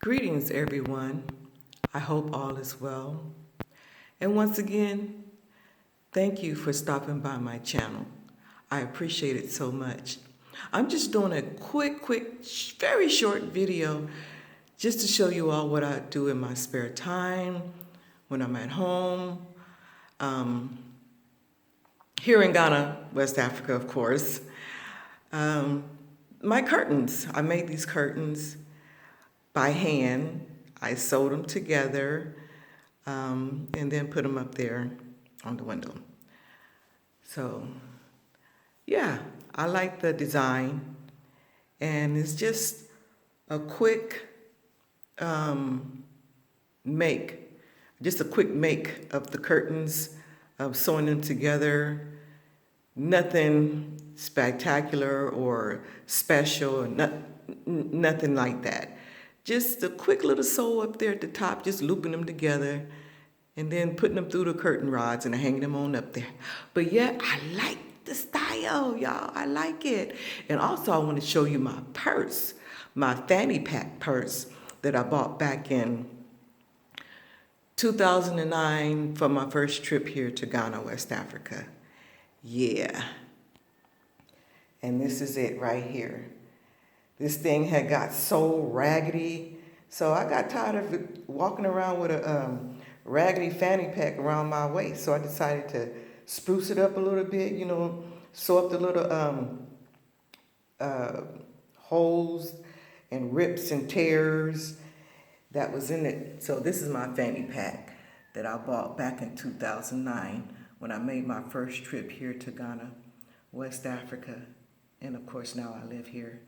Greetings, everyone. I hope all is well. And once again, thank you for stopping by my channel. I appreciate it so much. I'm just doing a quick, very short video just to show you all what I do in my spare time, when I'm at home, here in Ghana, West Africa, of course. My curtains, I made these curtains by hand. I sewed them together and then put them up there on the window. So yeah, I like the design, and it's just a quick make of the curtains, of sewing them together. Nothing spectacular or special, or nothing like that. Just a quick little sew up there at the top, just looping them together and then putting them through the curtain rods and hanging them on up there. But yeah, I like the style, y'all. I like it. And also I want to show you my purse, my fanny pack purse that I bought back in 2009 for my first trip here to Ghana, West Africa. Yeah. And this is it right here. This thing had got so raggedy, so I got tired of walking around with a raggedy fanny pack around my waist. So I decided to spruce it up a little bit, you know, sew up the little holes and rips and tears that was in it. So this is my fanny pack that I bought back in 2009 when I made my first trip here to Ghana, West Africa. And of course now I live here.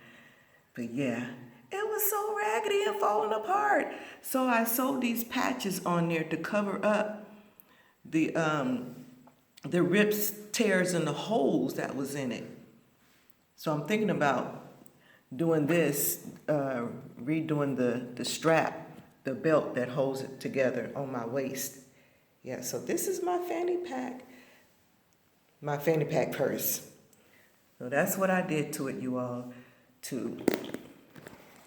But yeah, it was so raggedy and falling apart. So I sewed these patches on there to cover up the rips, tears, and the holes that was in it. So I'm thinking about doing this, redoing the strap, the belt that holds it together on my waist. Yeah, so this is my fanny pack purse. So that's what I did to it, you all, to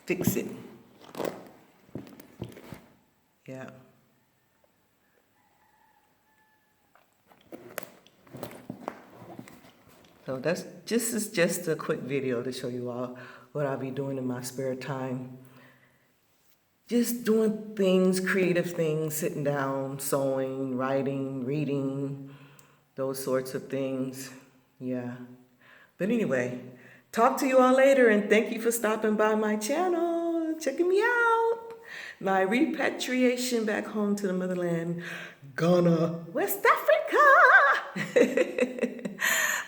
fix it. Yeah. So this is just a quick video to show you all what I'll be doing in my spare time. Just doing things, creative things, sitting down, sewing, writing, reading, those sorts of things. Yeah. But anyway, talk to you all later, and thank you for stopping by my channel, checking me out. My repatriation back home to the motherland, Ghana, West Africa.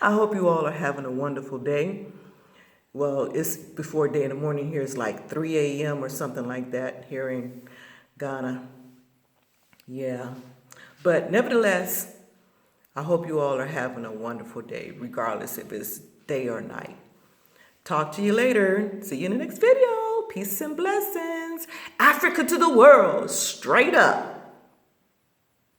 I hope you all are having a wonderful day. Well, it's before day in the morning here. It's like 3 a.m. or something like that here in Ghana. Yeah. But nevertheless, I hope you all are having a wonderful day, regardless if it's day or night. Talk to you later. See you in the next video. Peace and blessings. Africa to the world, straight up.